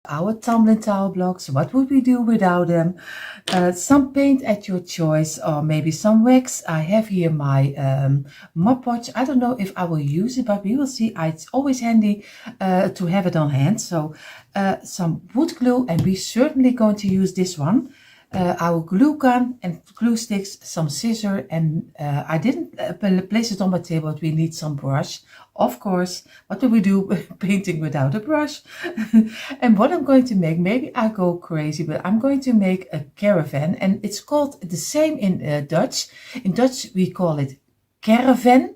Our tumbling towel blocks, what would we do without them? Some paint at your choice, or maybe some wax. I have here my Mod Podge. I don't know if I will use it, but we will see. It's always handy to have it on hand. So some wood glue, and we're certainly going to use this one. Our glue gun and glue sticks, some scissors, and I didn't place it on my table, but we need some brush. Of course, what do we do painting without a brush? And what I'm going to make, maybe I go crazy, but I'm going to make a caravan, and it's called the same in Dutch. In Dutch we call it caravan,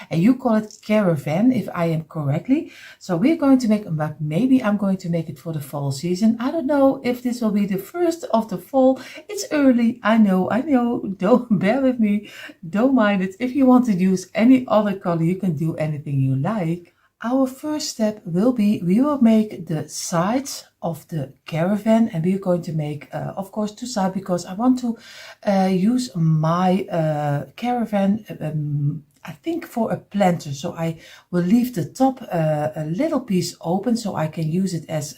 and you call it caravan, if I am correctly. So we're going to make, but maybe I'm going to make it for the fall season. I don't know if this will be the first of the fall. It's early, I know, don't bear with me, don't mind it. If you want to use any other color, you can do anything you like. Our first step will be, we will make the sides of the caravan, and we're going to make, of course, two sides, because I want to use my caravan, I think for a planter. So I will leave the top a little piece open, so I can use it as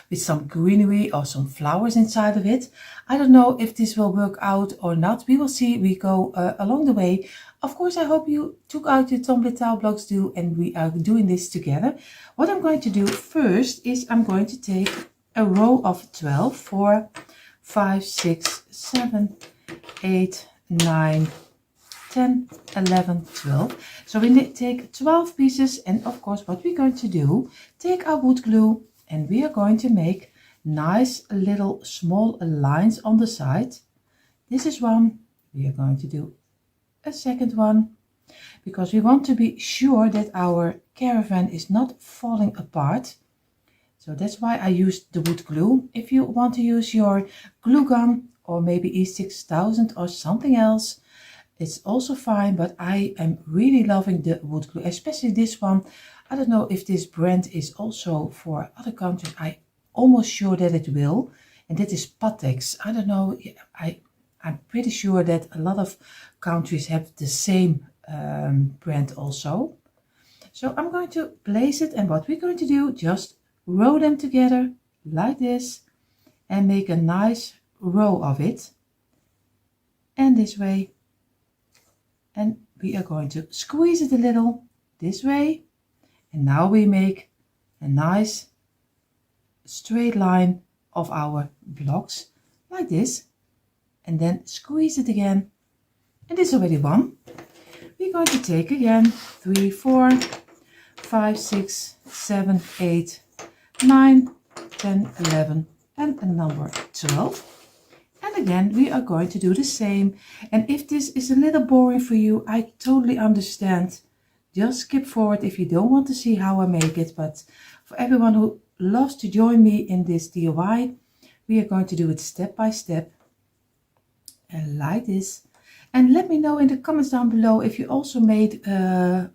with some greenery or some flowers inside of it. I don't know if this will work out or not. We will see. We go along the way. Of course, I hope you took out your tumbling towel blocks too, and we are doing this together. What I'm going to do first is I'm going to take a row of 12, 4, 5, 6, 7, 8, 9, 10, 11, 12. So we take 12 pieces, and of course what we're going to do, take our wood glue, and we are going to make nice little small lines on the side. This is one. We are going to do a second one, because we want to be sure that our caravan is not falling apart. So that's why I used the wood glue. If you want to use your glue gun or maybe E6000 or something else, it's also fine, but I am really loving the wood glue, especially this one. I don't know if this brand is also for other countries. I'm almost sure that it will, and that is Patex. I don't know, I'm pretty sure that a lot of countries have the same brand also. So I'm going to place it, and what we're going to do, just roll them together like this and make a nice row of it, and this way. And we are going to squeeze it a little this way, and now we make a nice straight line of our blocks like this, and then squeeze it again, and this is already one. We're going to take again 3, 4, 5, 6, 7, 8, 9, 10, 11, and number 12. And again, we are going to do the same. And if this is a little boring for you, I totally understand. Just skip forward if you don't want to see how I make it. But for everyone who loves to join me in this DIY, we are going to do it step by step, and like this. And let me know in the comments down below if you also made a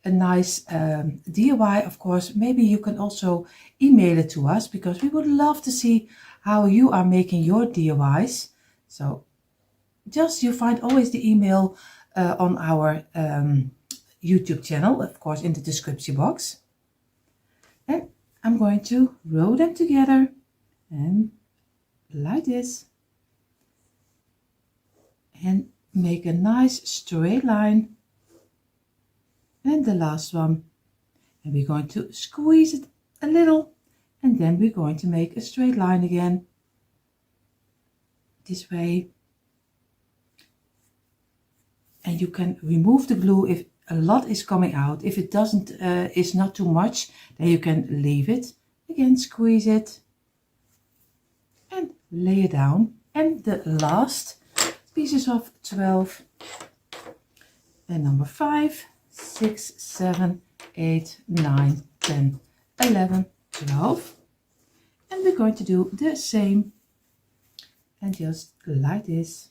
nice DIY. Of course, maybe you can also email it to us, because we would love to see how you are making your DIYs. So just, you find always the email on our YouTube channel, of course, in the description box. And I'm going to roll them together, and like this, and make a nice straight line. And the last one, and we're going to squeeze it a little, and then we're going to make a straight line again this way. And you can remove the glue if a lot is coming out. If it doesn't, is not too much, then you can leave it. Again, squeeze it and lay it down. And the last pieces of 12, and number 5, 6, 7, 8, 9, 10, 11, 12. And we're going to do the same, and just like this.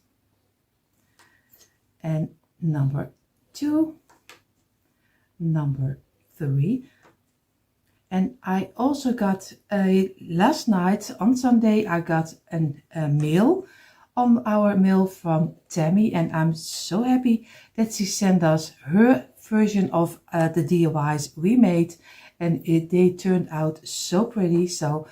And number 2, number 3. And I also got last night on Sunday, I got a mail on our mail from Tammy, and I'm so happy that she sent us her version of the DIYs we made. and they turned out so pretty. So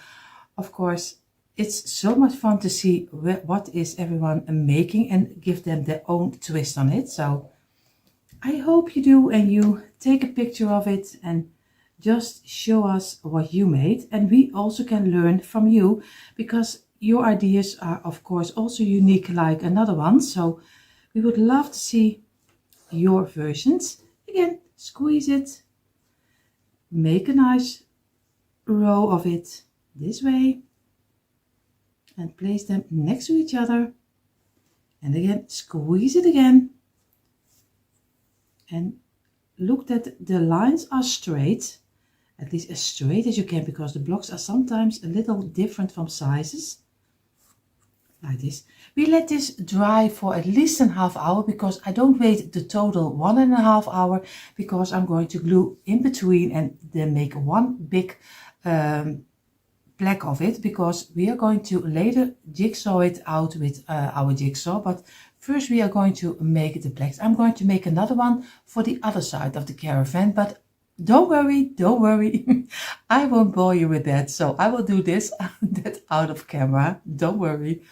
of course it's so much fun to see what is everyone making and give them their own twist on it. So I hope you do, and you take a picture of it and just show us what you made, and we also can learn from you because your ideas are of course also unique like another one. So we would love to see your versions. Again, squeeze it, make a nice row of it this way and place them next to each other, and again squeeze it again, and look that the lines are straight, at least as straight as you can, because the blocks are sometimes a little different from sizes. Like this. We let this dry for at least a half hour, because I don't wait the total 1.5 hours, because I'm going to glue in between and then make one big black of it, because we are going to later jigsaw it out with our jigsaw. But first we are going to make the blacks. I'm going to make another one for the other side of the caravan, but don't worry, I won't bore you with that. So I will do this that out of camera, don't worry.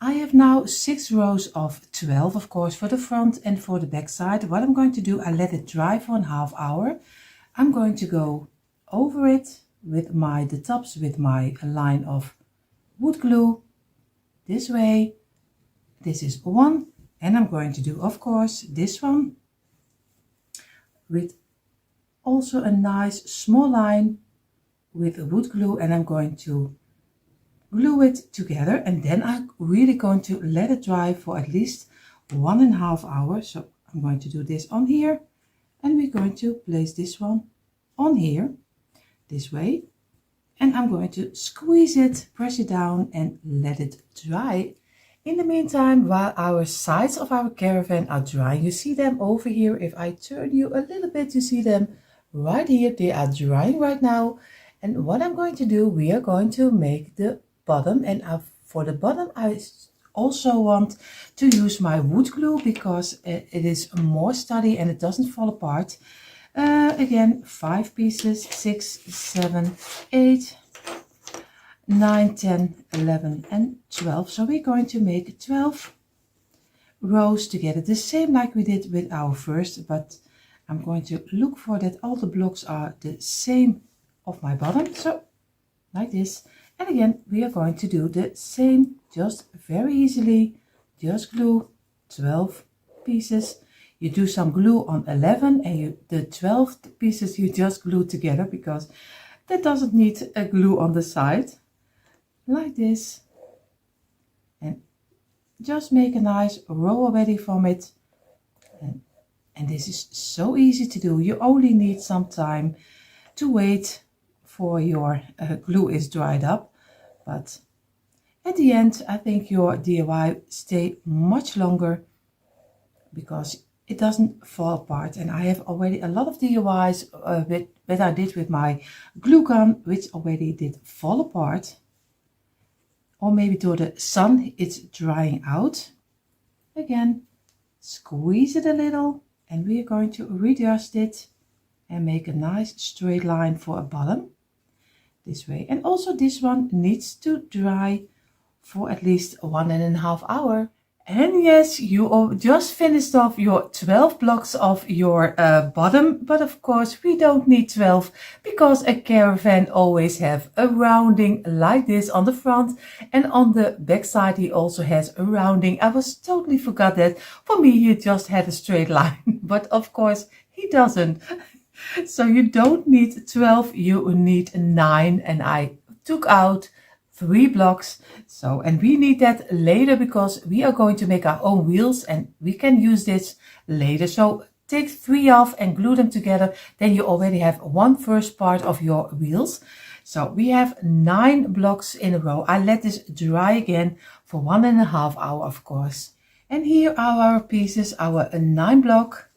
I have now 6 rows of 12, of course, for the front and for the back side. What I'm going to do, I let it dry for a half hour. I'm going to go over it with the tops with my line of wood glue this way. This is one, and I'm going to do, of course, this one with also a nice small line with wood glue, and I'm going to glue it together, and then I'm really going to let it dry for at least 1.5 hours. So I'm going to do this on here, and we're going to place this one on here this way, and I'm going to squeeze it, press it down and let it dry. In the meantime, while our sides of our caravan are drying, you see them over here. If I turn you a little bit, you see them right here. They are drying right now. And what I'm going to do, we are going to make the bottom, and for the bottom I also want to use my wood glue, because it is more sturdy and it doesn't fall apart. Again, 5 pieces, 6, 7, 8, 9, 10, 11 and 12. So we're going to make 12 rows together, the same like we did with our first, but I'm going to look for that all the blocks are the same of my bottom, so like this. And again, we are going to do the same, just very easily, just glue 12 pieces. You do some glue on 11, and the 12 pieces you just glue together, because that doesn't need a glue on the side, like this. And just make a nice row already from it. And this is so easy to do. You only need some time to wait for your glue is dried up, but at the end I think your DIY stay much longer, because it doesn't fall apart. And I have already a lot of DIYs that I did with my glue gun, which already did fall apart, or maybe to the sun it's drying out. Again, squeeze it a little, and we are going to readjust it and make a nice straight line for a bottom this way. And also this one needs to dry for at least 1.5 hours. And yes, you just finished off your 12 blocks of your bottom, but of course we don't need 12, because a caravan always have a rounding like this on the front, and on the back side he also has a rounding. I was totally forgot that. For me he just had a straight line, but of course he doesn't. So you don't need 12, you need 9, and I took out 3 blocks. So, and we need that later, because we are going to make our own wheels and we can use this later. So take 3 off and glue them together, then you already have one first part of your wheels. So we have 9 blocks in a row. I let this dry again for 1.5 hours, of course. And here are our pieces, our 9 block,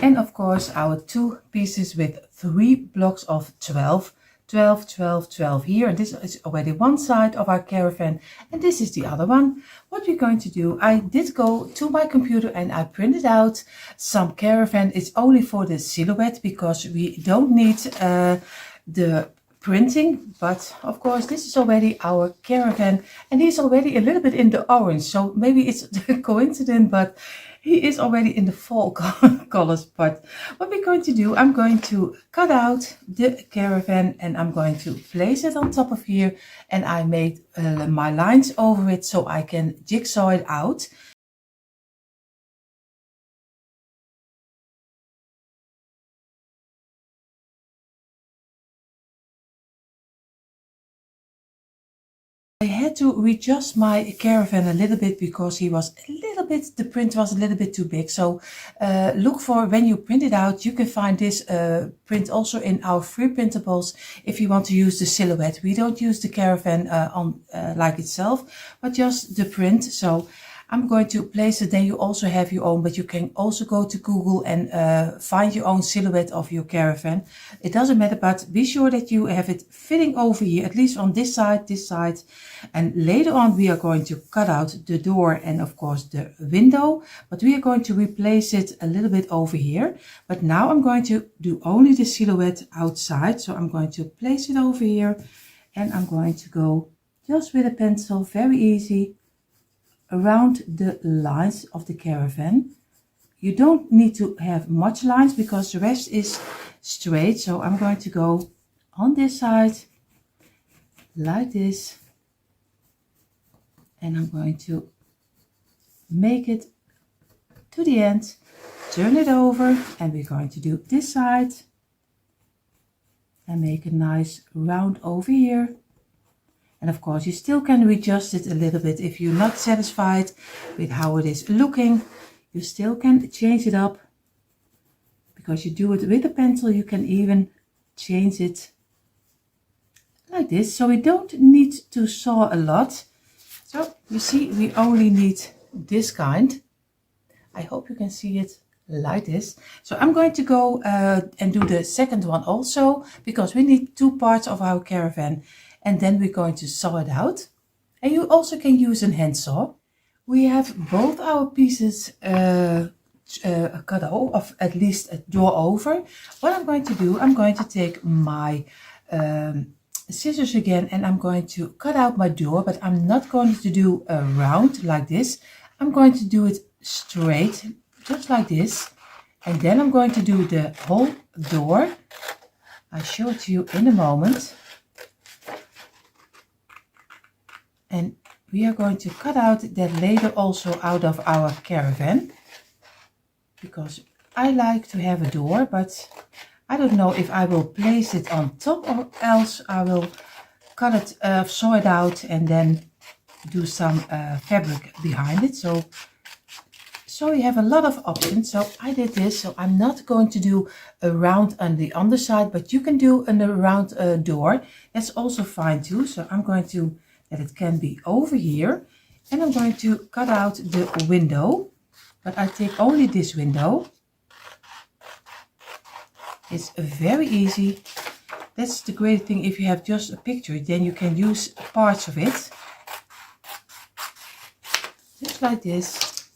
and of course our 2 pieces with 3 blocks of 12. 12, 12, 12 here, and this is already one side of our caravan, and this is the other one. What we're going to do, I did go to my computer and I printed out some caravan. It's only for the silhouette, because we don't need the printing, but of course this is already our caravan, and he's already a little bit in the orange, so maybe it's a coincidence, but he is already in the fall colors. But what we're going to do, I'm going to cut out the caravan and I'm going to place it on top of here, and I made my lines over it so I can jigsaw it out. I had to readjust my caravan a little bit because he was a little bit, the print was a little bit too big. So look for, when you print it out, you can find this print also in our free printables if you want to use the silhouette. We don't use the caravan on like itself, but just the print. So I'm going to place it, then you also have your own, but you can also go to Google and find your own silhouette of your caravan. It doesn't matter, but be sure that you have it fitting over here, at least on this side, and later on we are going to cut out the door and of course the window, but we are going to replace it a little bit over here. But now I'm going to do only the silhouette outside, so I'm going to place it over here and I'm going to go just with a pencil, very easy, around the lines of the caravan. You don't need to have much lines because the rest is straight. So I'm going to go on this side like this, and I'm going to make it to the end, turn it over, and we're going to do this side and make a nice round over here. And of course you still can adjust it a little bit if you're not satisfied with how it is looking. You still can change it up because you do it with a pencil. You can even change it like this, so we don't need to saw a lot. So you see, we only need this kind. I hope you can see it like this. So I'm going to go and do the second one also, because we need two parts of our caravan, and then we're going to saw it out. And you also can use a hand saw. We have both our pieces cut off, at least a door over. What I'm going to do, I'm going to take my scissors again and I'm going to cut out my door, but I'm not going to do a round like this. I'm going to do it straight, just like this. And then I'm going to do the whole door. I'll show it to you in a moment. And we are going to cut out that later also out of our caravan, because I like to have a door, but I don't know if I will place it on top or else I will cut it, saw it out and then do some fabric behind it. So you have a lot of options. So I did this, so I'm not going to do a round on the underside, but you can do a round door. That's also fine too. So I'm going to, that it can be over here, and I'm going to cut out the window, but I take only this window. It's very easy. That's the great thing. If you have just a picture, then you can use parts of it, just like this.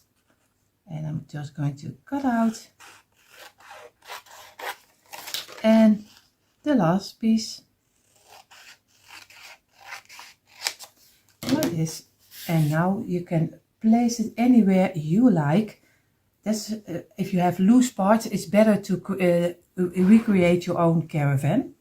And I'm just going to cut out, and the last piece like this. And now you can place it anywhere you like. That's if you have loose parts, it's better to recreate your own caravan.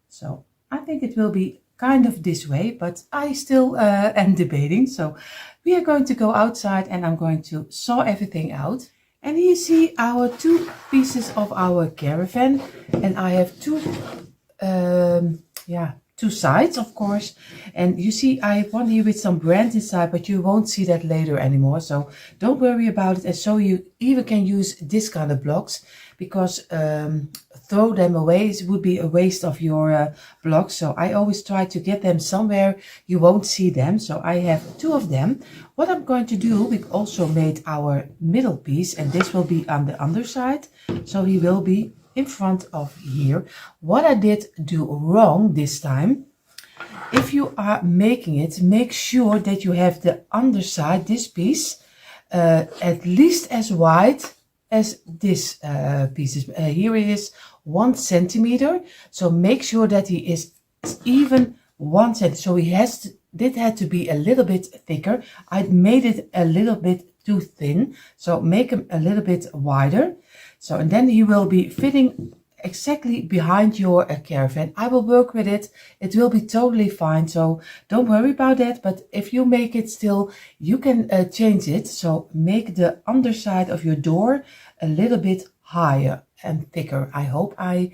So I think it will be kind of this way, but I still am debating. So we are going to go outside and I'm going to saw everything out. And here you see our two pieces of our caravan, and I have two two sides, of course. And you see I have one here with some brands inside, but you won't see that later anymore, so don't worry about it. And so you even can use this kind of blocks, because throw them away, it would be a waste of your blocks. So I always try to get them somewhere you won't see them. So I have two of them. What I'm going to do, we also made our middle piece, and this will be on the underside, so he will be in front of here. What I did do wrong this time, if you are making it, make sure that you have the underside, this piece, at least as wide as this piece is. Here it is 1 centimeter. So make sure that he is even 1 centimeter. So he did have to be a little bit thicker. I made it a little bit too thin. So make him a little bit wider. So, and then he will be fitting exactly behind your caravan. I will work with it. It will be totally fine. So don't worry about that. But if you make it still, you can change it. So make the underside of your door a little bit higher and thicker. I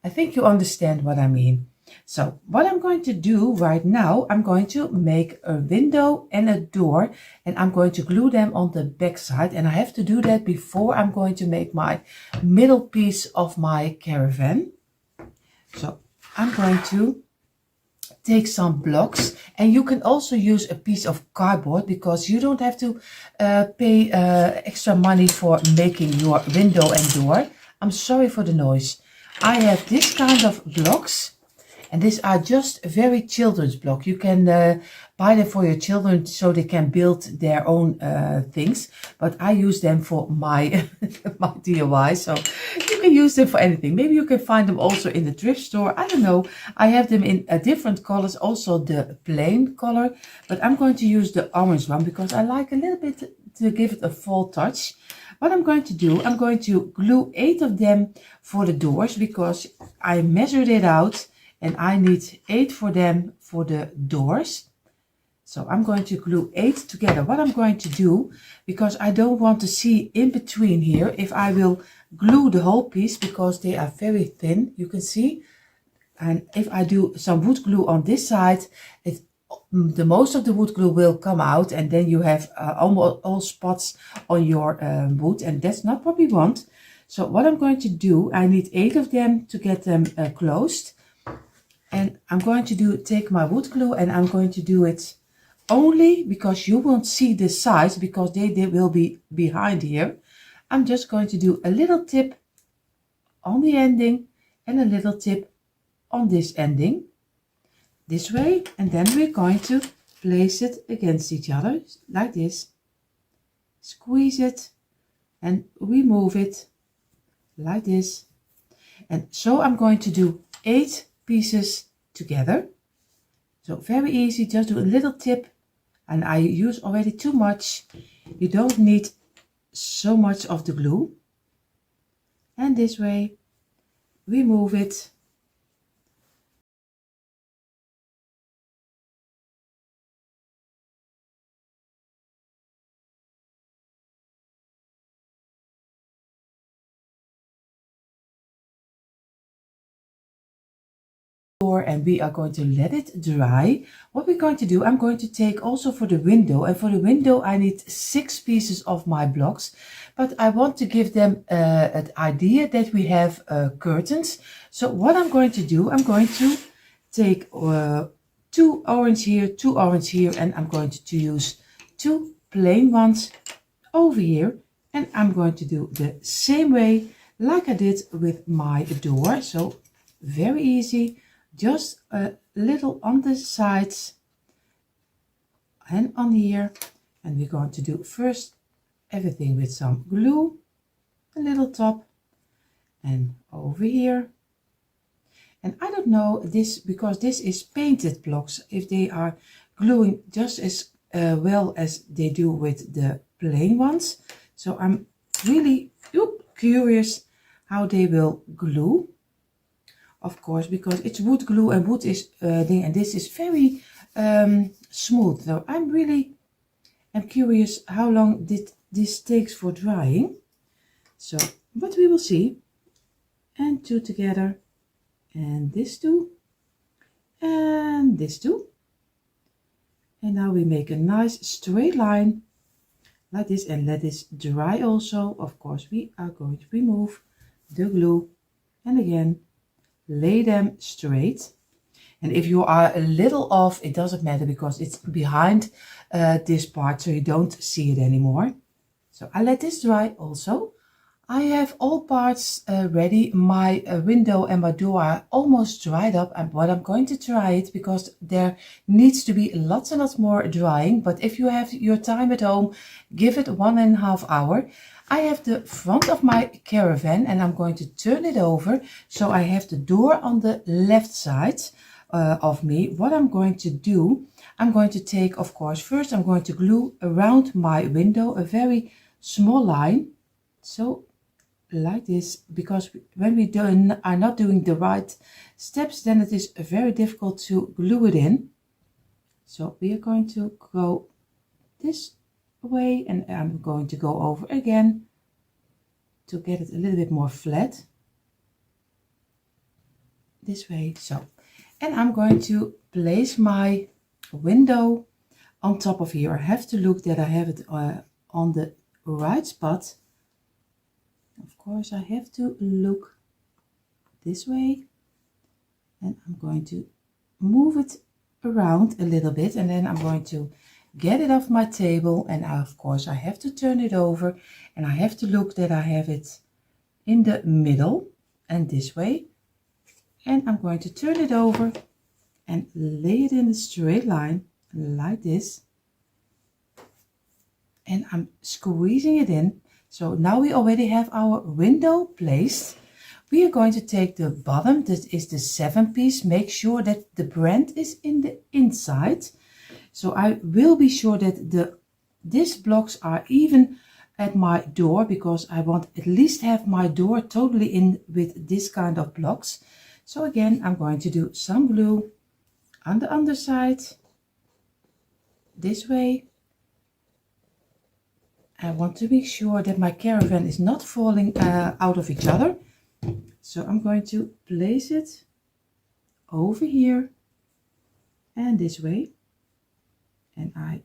think you understand what I mean. So what I'm going to do right now, I'm going to make a window and a door, and I'm going to glue them on the back side. And I have to do that before I'm going to make my middle piece of my caravan. So I'm going to take some blocks, and you can also use a piece of cardboard because you don't have to pay extra money for making your window and door. I'm sorry for the noise. I have this kind of blocks. And these are just very children's block. You can buy them for your children so they can build their own things. But I use them for my, my DIY. So you can use them for anything. Maybe you can find them also in the thrift store. I don't know. I have them in different colors. Also the plain color. But I'm going to use the orange one because I like a little bit to give it a fall touch. What I'm going to do, I'm going to glue 8 of them for the doors because I measured it out. And I need 8 for them for the doors. So I'm going to glue 8 together. What I'm going to do, because I don't want to see in between here, if I will glue the whole piece, because they are very thin, you can see. And if I do some wood glue on this side, the most of the wood glue will come out, and then you have almost all spots on your wood, and that's not what we want. So what I'm going to do, I need 8 of them to get them closed. And I'm going to take my wood glue, and I'm going to do it only because you won't see the sides because they will be behind here. I'm just going to do a little tip on the ending and a little tip on this ending this way. And then we're going to place it against each other like this. Squeeze it and remove it like this. And so I'm going to do 8 pieces together. So very easy, just do a little tip, and I use already too much. You don't need so much of the glue. And this way, remove it. And we are going to let it dry. What we're going to do, I'm going to take also for the window, and for the window I need 6 pieces of my blocks, but I want to give them an idea that we have curtains. So what I'm going to do, I'm going to take 2 orange here, 2 orange here, and I'm going to use 2 plain ones over here, and I'm going to do the same way like I did with my door. So very easy. Just a little on the sides and on here, and we're going to do first everything with some glue, a little top and over here. And I don't know this because this is painted blocks, if they are gluing just as well as they do with the plain ones. So I'm really curious how they will glue. Of course, because it's wood glue, and wood is thing, and this is very smooth. So I'm curious how long this takes for drying. So, but we will see. And 2 together, and this 2, and this 2. And now we make a nice straight line like this, and let this dry also. Of course, we are going to remove the glue, and again lay them straight. And if you are a little off, it doesn't matter because it's behind this part, so you don't see it anymore. So I let this dry also. I have all parts ready. My window and my door are almost dried up, but I'm going to try it because there needs to be lots and lots more drying. But if you have your time at home, give it 1.5 hours. I have the front of my caravan and I'm going to turn it over. So I have the door on the left side of me. What I'm going to do, I'm going to take, of course, first I'm going to glue around my window a very small line. So like this, because when we are not doing the right steps, then it is very difficult to glue it in. So we are going to go this way and I'm going to go over again to get it a little bit more flat. This way, so. And I'm going to place my window on top of here. I have to look that I have it on the right spot. Of course, I have to look this way. And I'm going to move it around a little bit. And then I'm going to get it off my table. And of course, I have to turn it over. And I have to look that I have it in the middle and this way. And I'm going to turn it over and lay it in a straight line like this. And I'm squeezing it in. So now we already have our window placed. We are going to take the bottom, that is the 7-piece. Make sure that the brand is in the inside. So I will be sure that these blocks are even at my door, because I want at least have my door totally in with this kind of blocks. So again, I'm going to do some glue on the underside, this way. I want to make sure that my caravan is not falling out of each other. So I'm going to place it over here and this way. And I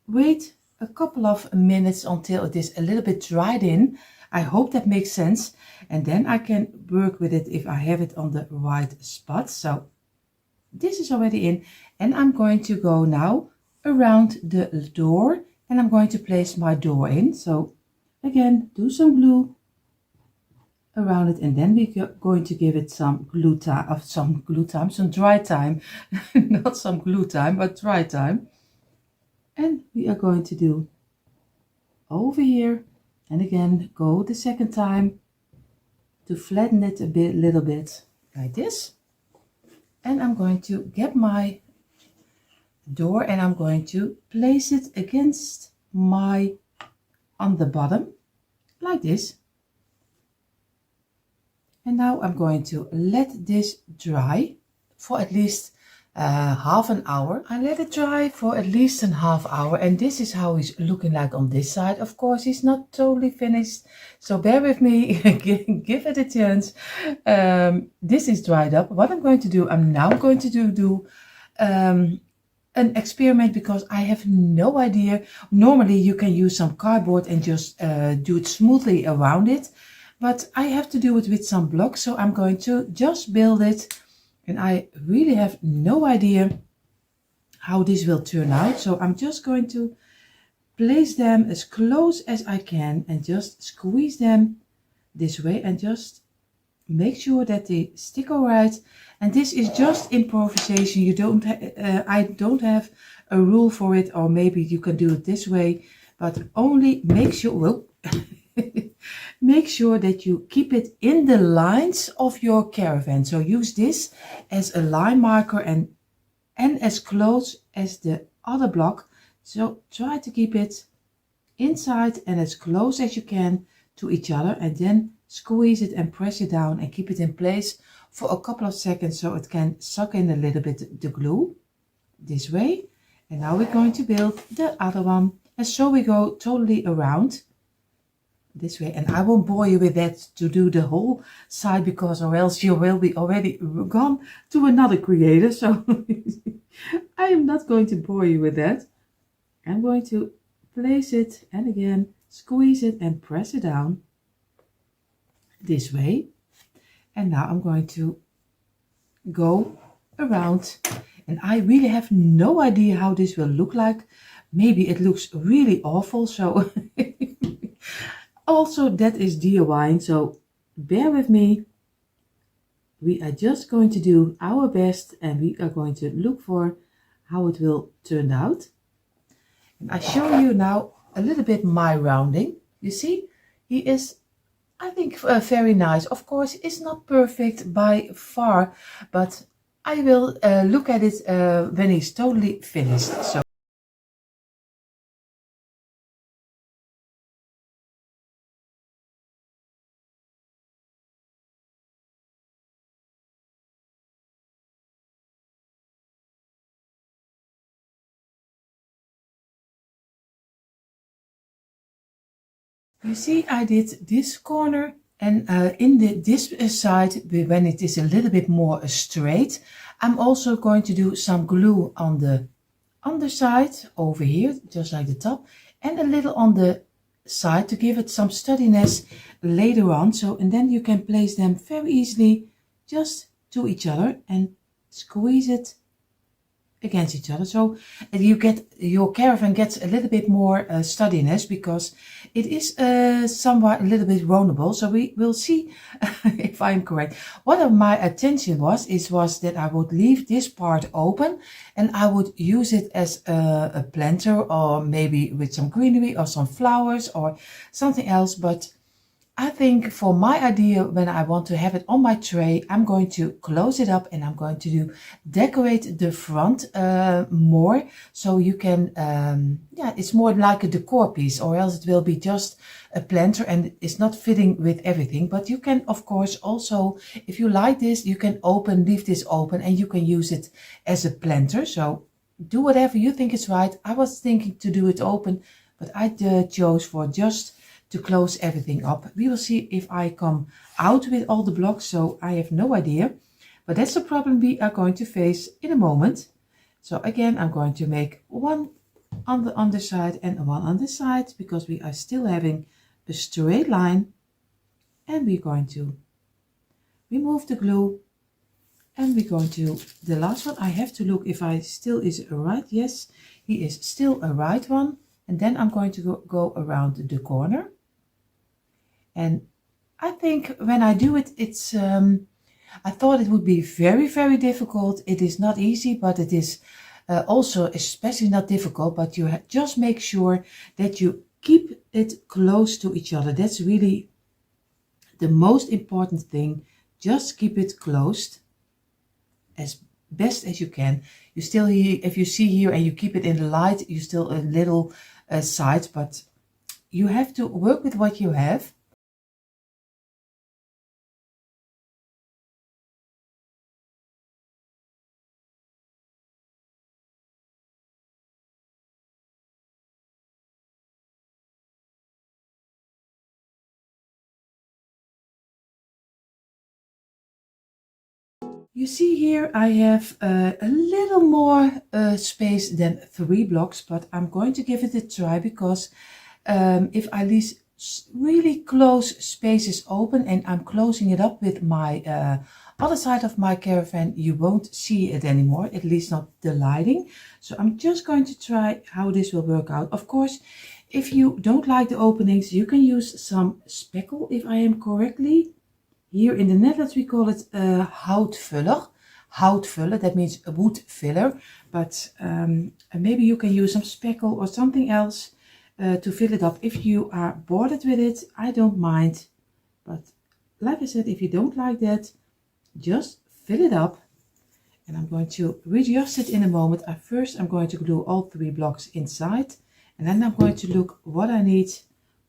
wait a couple of minutes until it is a little bit dried in. I hope that makes sense. And then I can work with it if I have it on the right spot. So this is already in. And I'm going to go now around the door. And I'm going to place my door in. So again, do some glue around it. And then we're going to give it some some dry time. Not some glue time, but dry time. And we are going to do over here. And again, go the second time to flatten it a little bit like this. And I'm going to get my door and I'm going to place it against on the bottom like this. And now I'm going to let this dry for at least half an hour. I let it dry for at least a half hour, and this is how he's looking like on this side. Of course, he's not totally finished, so bear with me. Give it a chance. This is dried up. What I'm going to do, I'm now going to do an experiment, because I have no idea. Normally you can use some cardboard and just do it smoothly around it, but I have to do it with some blocks, so I'm going to just build it. And I really have no idea how this will turn out. So I'm just going to place them as close as I can and just squeeze them this way and just make sure that they stick all right. And this is just improvisation. You don't I don't have a rule for it, or maybe you can do it this way, but only make sure, well, make sure that you keep it in the lines of your caravan. So use this as a line marker and as close as the other block. So try to keep it inside and as close as you can to each other, and then squeeze it and press it down and keep it in place for a couple of seconds so it can suck in a little bit the glue this way. And now we're going to build the other one, and so we go totally around this way. And I won't bore you with that to do the whole side, because or else you will be already gone to another creator. So I am not going to bore you with that. I'm going to place it and again squeeze it and press it down this way. And now I'm going to go around, and I really have no idea how this will look like. Maybe it looks really awful, so also that is DIY, so bear with me. We are just going to do our best, and we are going to look for how it will turn out. And I show you now a little bit my rounding. You see, he is, I think, very nice. Of course, it's not perfect by far, but I will look at it when he's totally finished. So you see, I did this corner, and in this side, when it is a little bit more straight, I'm also going to do some glue on the underside over here, just like the top, and a little on the side to give it some sturdiness later on. So, and then you can place them very easily just to each other and squeeze it against each other, so you get your caravan gets a little bit more sturdiness, because it is somewhat a little bit vulnerable. So we will see if I'm correct. What of my attention was that I would leave this part open and I would use it as a planter, or maybe with some greenery or some flowers or something else. But I think for my idea, when I want to have it on my tray, I'm going to close it up and I'm going to decorate the front more. So you can, yeah, it's more like a decor piece, or else it will be just a planter and it's not fitting with everything. But you can, of course, also, if you like this, you can leave this open and you can use it as a planter. So do whatever you think is right. I was thinking to do it open, but I chose for just to close everything up. We will see if I come out with all the blocks, so I have no idea. But that's the problem we are going to face in a moment. So again, I'm going to make one on the underside and one on the side, because we are still having a straight line. And we're going to remove the glue. And we're going to, the last one, I have to look if I still is right. Yes, he is still a right one. And then I'm going to go around the corner. And I think when I do it, it's, I thought it would be very, very difficult. It is not easy, but it is also especially not difficult. But you just make sure that you keep it close to each other. That's really the most important thing. Just keep it closed as best as you can. You still, if you see here and you keep it in the light, you still a little side, but you have to work with what you have. You see here I have a little more space than 3 blocks, but I'm going to give it a try, because if I leave really close spaces open and I'm closing it up with my other side of my caravan, you won't see it anymore, at least not the lighting. So I'm just going to try how this will work out. Of course, if you don't like the openings, you can use some speckle, if I am correctly. Here in the Netherlands we call it houtvuller. Houtvuller, that means a wood filler. But maybe you can use some speckle or something else to fill it up. If you are bothered with it, I don't mind. But like I said, if you don't like that, just fill it up. And I'm going to readjust it in a moment. First I'm going to glue all 3 blocks inside. And then I'm going to look what I need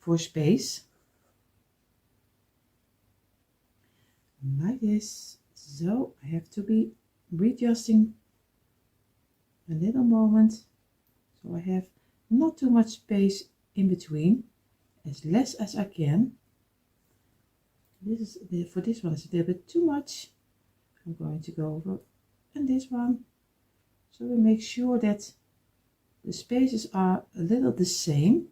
for space. Like this. So I have to be readjusting a little moment, so I have not too much space in between, as less as I can. This is for this one, it's a little bit too much. I'm going to go over and this one, so we make sure that the spaces are a little the same,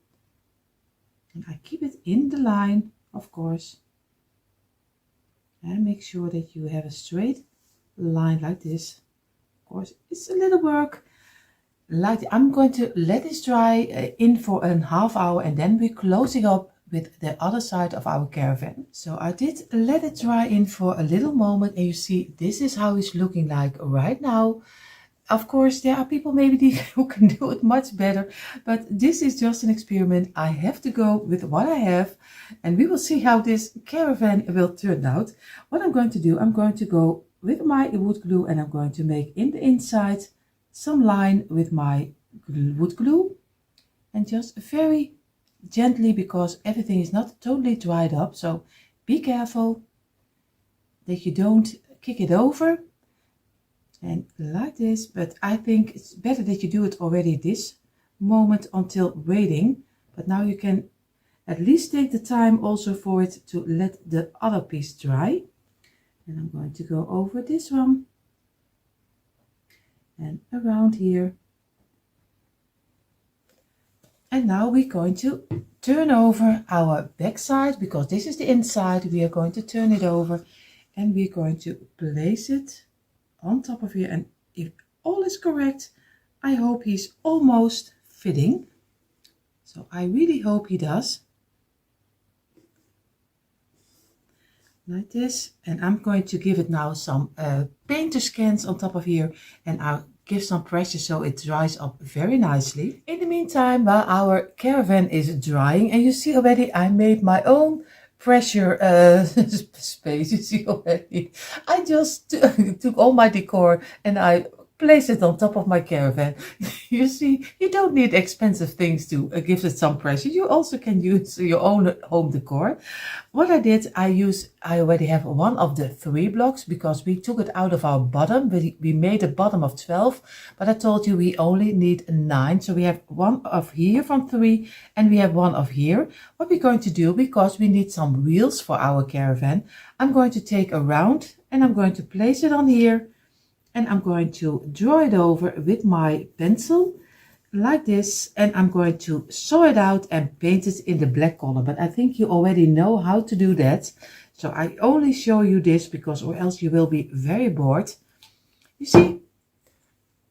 and I keep it in the line, of course. And make sure that you have a straight line like this. Of course, it's a little work. I'm going to let this dry in for a half hour, and then we're closing up with the other side of our caravan. So I did let it dry in for a little moment, and you see this is how it's looking like right now. Of course, there are people maybe who can do it much better, but this is just an experiment. I have to go with what I have, and we will see how this caravan will turn out. What I'm going to do, I'm going to go with my wood glue, and I'm going to make in the inside some line with my wood glue, and just very gently, because everything is not totally dried up, so be careful that you don't kick it over. And like this, but I think it's better that you do it already this moment until waiting. But now you can at least take the time also for it to let the other piece dry. And I'm going to go over this one and around here. And now we're going to turn over our back side, because this is the inside. We are going to turn it over, and we're going to place it on top of here. And if all is correct, I hope he's almost fitting. So I really hope he does. Like this. And I'm going to give it now some painter scans on top of here, and I'll give some pressure so it dries up very nicely. In the meantime, while our caravan is drying, and you see already I made my own pressure space. You see already, I just took all my decor and I placed it on top of my caravan. You see, you don't need expensive things to give it some pressure. You also can use your own home decor. What I did, I already have one of the 3 blocks, because we took it out of our bottom. We made a bottom of 12, but I told you we only need 9. So we have one of here from 3, and we have one of here. What we're going to do, because we need some wheels for our caravan, I'm going to take a round and I'm going to place it on here, and I'm going to draw it over with my pencil like this, and I'm going to sew it out and paint it in the black color. But I think you already know how to do that, so I only show you this because, or else you will be very bored. You see,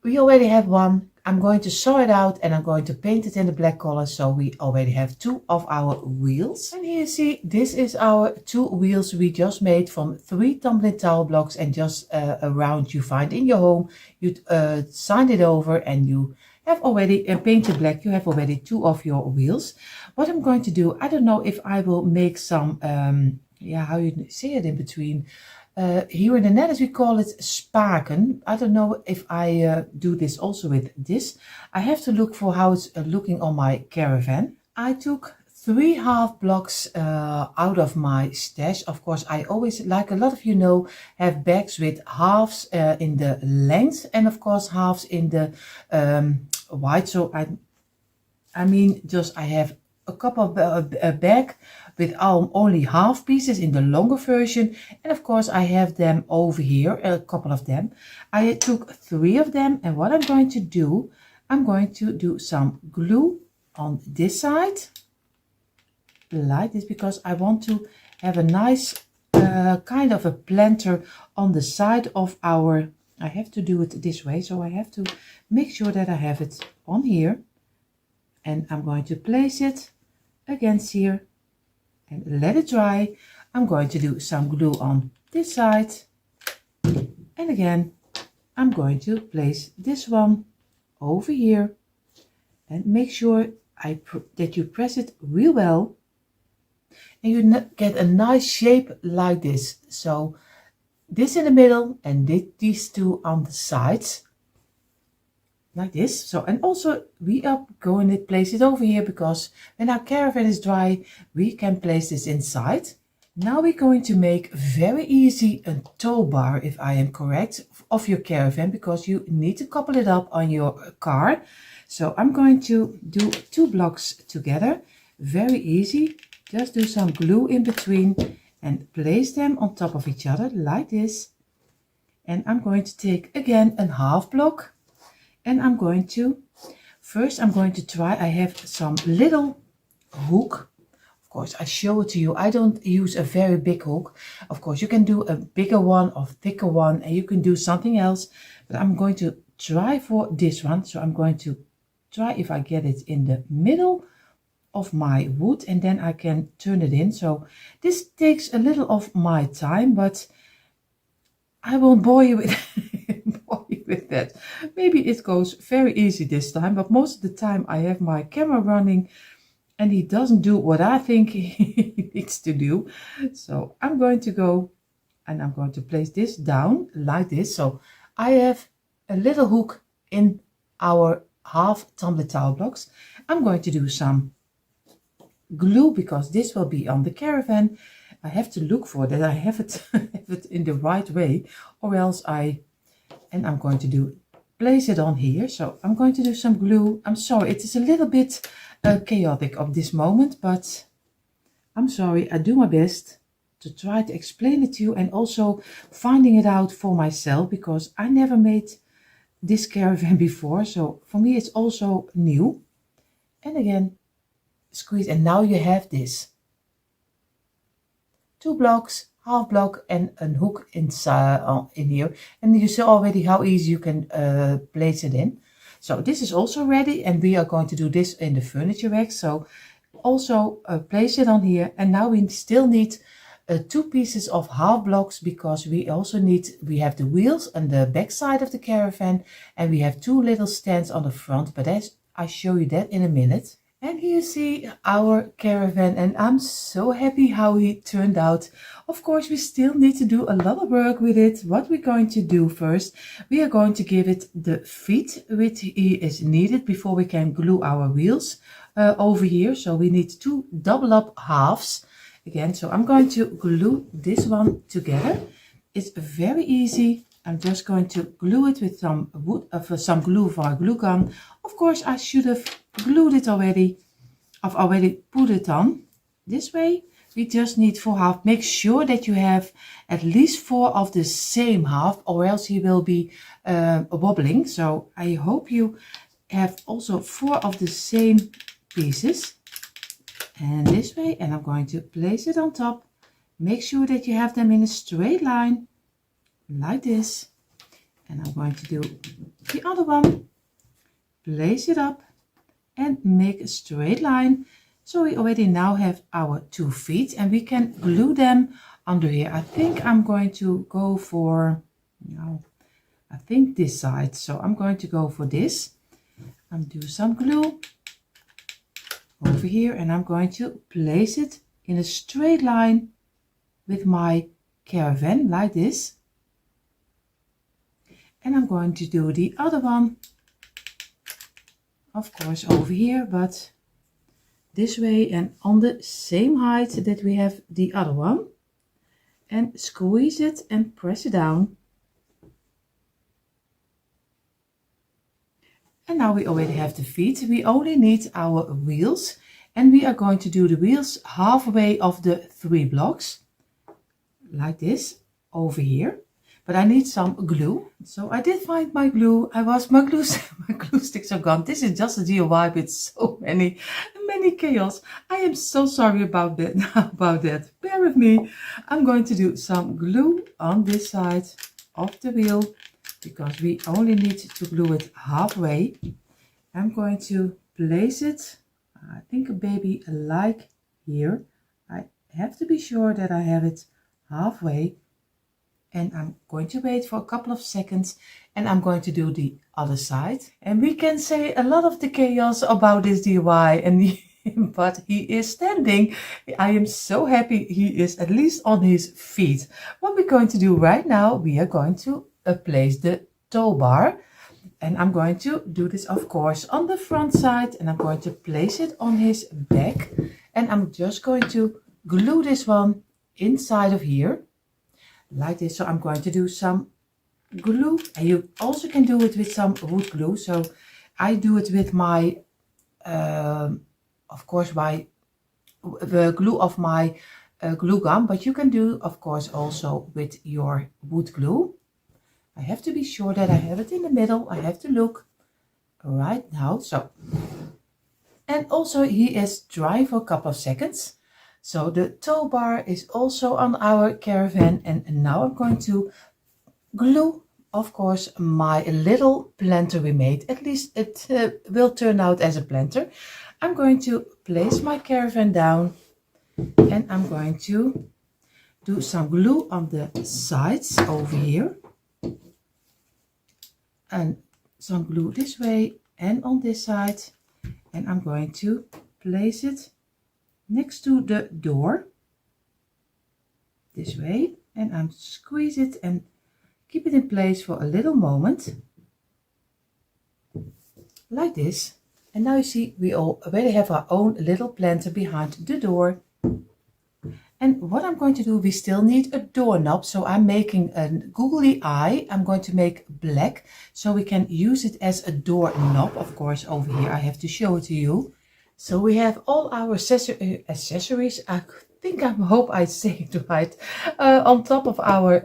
we already have one. I'm going to sew it out and I'm going to paint it in the black color, so we already have 2 of our wheels. And here you see, this is our 2 wheels we just made from 3 tumbling towel blocks, and just a round you find in your home. You sand it over, and you have already painted black. You have already 2 of your wheels. What I'm going to do, I don't know if I will make some yeah, how you say it in between. Here in the Netherlands we call it spaken. I don't know if I do this also with this. I have to look for how it's looking on my caravan. I took 3 half blocks out of my stash. Of course, I always, like a lot of you know, have bags with halves in the length, and of course halves in the width. So I mean, just I have a couple of a bag with only half pieces in the longer version, and of course I have them over here, a couple of them. I took 3 of them, and what I'm going to do, I'm going to do some glue on this side like this, because I want to have a nice kind of a planter on the side of our, I have to do it this way, so I have to make sure that I have it on here, and I'm going to place it against here and let it dry. I'm going to do some glue on this side, and again I'm going to place this one over here, and make sure that you press it real well, and you get a nice shape like this. So this in the middle, and these 2 on the sides like this. So, and also we are going to place it over here, because when our caravan is dry we can place this inside. Now we're going to make very easy a tow bar, if I am correct, of your caravan, because you need to couple it up on your car. So I'm going to do 2 blocks together, very easy. Just do some glue in between and place them on top of each other like this. And I'm going to take again a half block, and I'm going to, first I'm going to try, I have some little hook. Of course, I show it to you. I don't use a very big hook. Of course, you can do a bigger one or thicker one, and you can do something else. But I'm going to try for this one. So I'm going to try if I get it in the middle of my wood, and then I can turn it in. So this takes a little of my time, but I won't bore you with with that. Maybe it goes very easy this time, but most of the time I have my camera running and he doesn't do what I think he needs to do. So I'm going to go and I'm going to place this down like this. So I have a little hook in our half tumbler towel blocks. I'm going to do some glue because this will be on the Caravan. I have to look for that I have it, have it in the right way, or else I'm going to place it on here. So I'm going to do some glue. I'm sorry, it is a little bit chaotic of this moment, but I'm sorry, I do my best to try to explain it to you and also finding it out for myself because I never made this Caravan before. So for me, it's also new. And again, squeeze, and now you have this 2 blocks, half block and a hook inside in here, and you see already how easy you can place it in. So this is also ready, and we are going to do this in the furniture rack. So also place it on here, and now we still need 2 pieces of half blocks because we have the wheels on the back side of the Caravan, and we have 2 little stands on the front, but I show you that in a minute. And here you see our Caravan, and I'm so happy how he turned out. Of course, we still need to do a lot of work with it. What we're going to do first, we are going to give it the feet which is needed before we can glue our wheels over here. So we need 2 double up halves again. So I'm going to glue this one together. It's very easy. I'm just going to glue it with some wood, some glue for a glue gun. Of course, I should have glued it already. I've already put it on. This way, we just need 4 half. Make sure that you have at least 4 of the same half, or else he will be wobbling. So I hope you have also 4 of the same pieces. And this way, and I'm going to place it on top. Make sure that you have them in a straight line. Like this, and I'm going to do the other one, place it up and make a straight line. So we already now have our 2 feet, and we can glue them under here. I think I'm going to go for, I think this side. So I'm going to go for this. I'm do some glue over here, and I'm going to place it in a straight line with my Caravan like this. And I'm going to do the other one, of course, over here, but this way and on the same height that we have the other one. And squeeze it and press it down. And now we already have the feet. We only need our wheels, and we are going to do the wheels halfway of the 3 blocks, like this, over here. But I need some glue, so I did find my glue. My glue sticks are gone. This is just a DIY with so many chaos. I am so sorry about that. Bear with me. I'm going to do some glue on this side of the wheel because we only need to glue it halfway. I'm going to place it, I think maybe like here. I have to be sure that I have it halfway. And I'm going to wait for a couple of seconds, and I'm going to do the other side. And we can say a lot of the chaos about this DIY, but he is standing. I am so happy he is at least on his feet. What we're going to do right now, we are going to place the tow bar. And I'm going to do this, of course, on the front side, and I'm going to place it on his back. And I'm just going to glue this one inside of here. Like this. So I'm going to do some glue, and you also can do it with some wood glue. So I do it with my of course the glue of my glue gun, but you can do of course also with your wood glue. I have to be sure that I have it in the middle. I have to look right now. So, and also he is dry for a couple of seconds. So the tow bar is also on our Caravan, and now I'm going to glue, of course, my little planter we made. At least it will turn out as a planter. I'm going to place my Caravan down, and I'm going to do some glue on the sides over here. and some glue this way and on this side, and I'm going to place it next to the door this way, and I'm squeeze it and keep it in place for a little moment like this. And now you see we already have our own little planter behind the door. And what I'm going to do, we still need a doorknob, so I'm making a googly eye. I'm going to make black so we can use it as a doorknob. Of course, over here I have to show it to you. So we have all our accessories, I hope I say it right, on top of our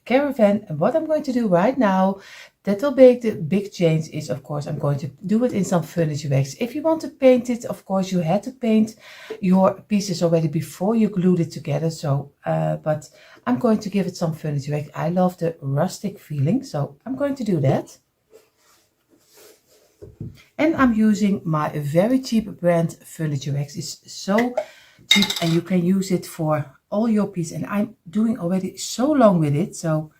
caravan. And what I'm going to do right now, that will make the big change, is of course I'm going to do it in some furniture wax. If you want to paint it, of course you had to paint your pieces already before you glued it together. So, but I'm going to give it some furniture wax. I love the rustic feeling, so I'm going to do that. And I'm using my very cheap brand furniture wax. It's so cheap and you can use it for all your pieces. And I'm doing already so long with it, so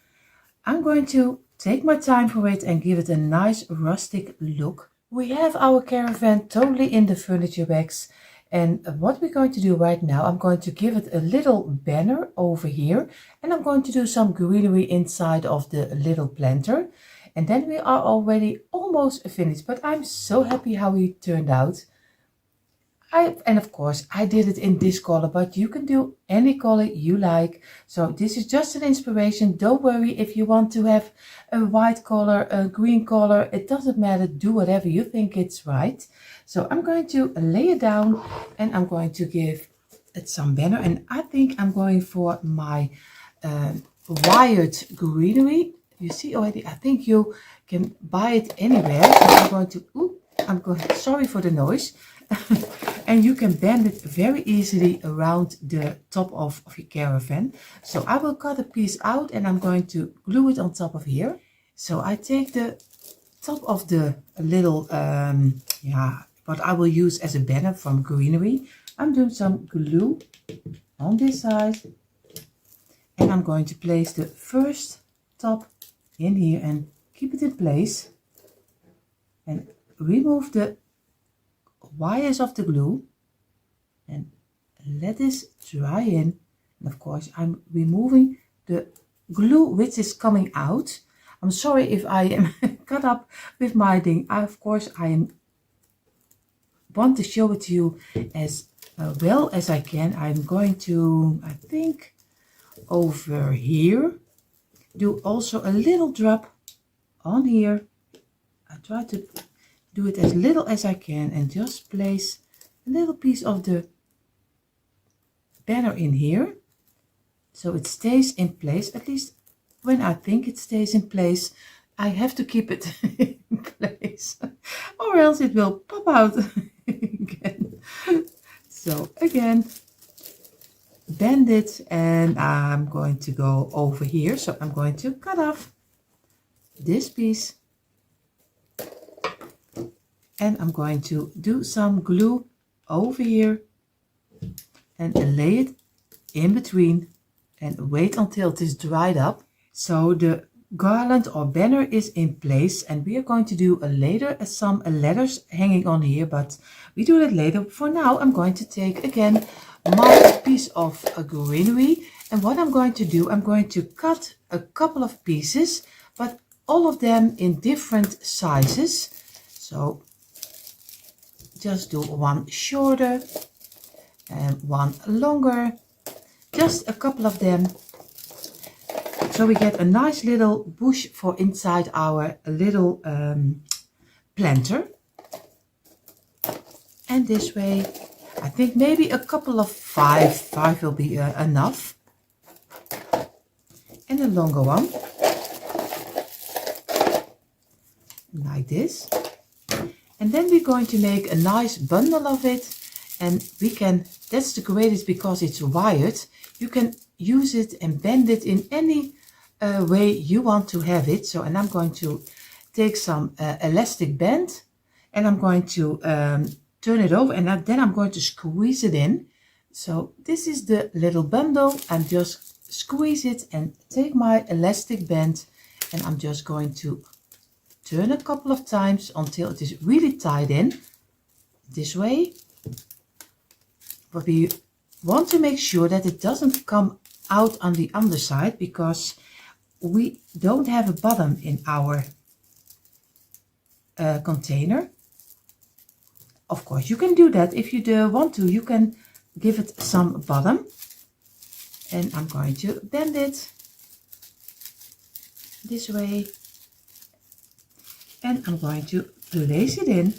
I'm going to take my time for it and give it a nice rustic look. We have our caravan totally in the furniture wax, and what we're going to do right now, I'm going to give it a little banner over here, and I'm going to do some greenery inside of the little planter, and then we are already almost finished. But I'm so happy how it turned out. And of course I did it in this color, but you can do any color you like. So this is just an inspiration. Don't worry if you want to have a white color, a green color, it doesn't matter. Do whatever you think it's right. So I'm going to lay it down and I'm going to give it some banner. And I think I'm going for my wired greenery. You see already, I think you can buy it anywhere. So I'm going to, sorry for the noise. And you can bend it very easily around the top of your caravan. So I will cut a piece out and I'm going to glue it on top of here. So I take the top of the little, what I will use as a banner from greenery. I'm doing some glue on this side. And I'm going to place the first top in here and keep it in place. And remove the wires of the glue and let this dry in. And of course I'm removing the glue which is coming out. I'm sorry if I am cut up with my thing. Of course I want to show it to you as well as I can. I'm going to, I think over here, do also a little drop on here. I try to do it as little as I can and just place a little piece of the banner in here so it stays in place. At least when I think it stays in place, I have to keep it in place or else it will pop out again. So again, bend it, and I'm going to go over here. So I'm going to cut off this piece. And I'm going to do some glue over here and lay it in between and wait until it is dried up. So the garland or banner is in place, and we are going to do later some letters hanging on here, but we do that later. For now I'm going to take again my piece of greenery, and what I'm going to do, I'm going to cut a couple of pieces, but all of them in different sizes. So just do one shorter and one longer, just a couple of them, so we get a nice little bush for inside our little planter. And this way, I think maybe a couple of five will be enough, and a longer one like this. And then we're going to make a nice bundle of it, and we can, that's the greatest because it's wired, you can use it and bend it in any way you want to have it. So, and I'm going to take some elastic band and I'm going to turn it over, and then I'm going to squeeze it in. So this is the little bundle. I'm just squeeze it and take my elastic band, and I'm just going to turn a couple of times until it is really tied in, this way. But we want to make sure that it doesn't come out on the underside, because we don't have a bottom in our container. Of course, you can do that if you do want to. You can give it some bottom. And I'm going to bend it this way. And I'm going to place it in.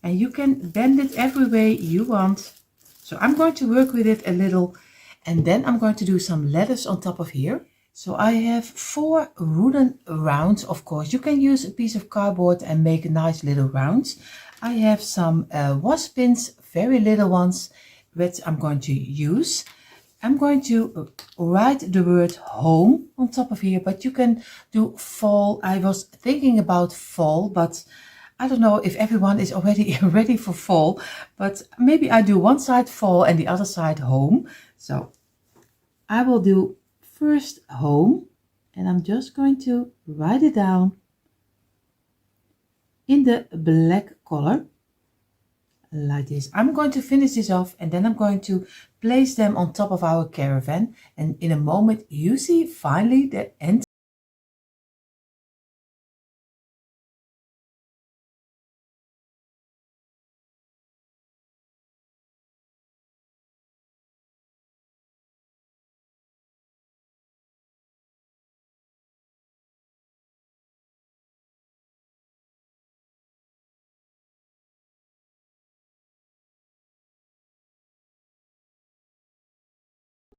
And you can bend it every way you want. So I'm going to work with it a little. And then I'm going to do some letters on top of here. So I have 4 wooden rounds. Of course, you can use a piece of cardboard and make a nice little rounds. I have some wasp pins, very little ones, which I'm going to use. I'm going to write the word home on top of here, but you can do fall. I was thinking about fall, but I don't know if everyone is already ready for fall, but maybe I do one side fall and the other side home. So I will do first home, and I'm just going to write it down in the black color like this. I'm going to finish this off, and then I'm going to place them on top of our caravan, and in a moment you see finally the end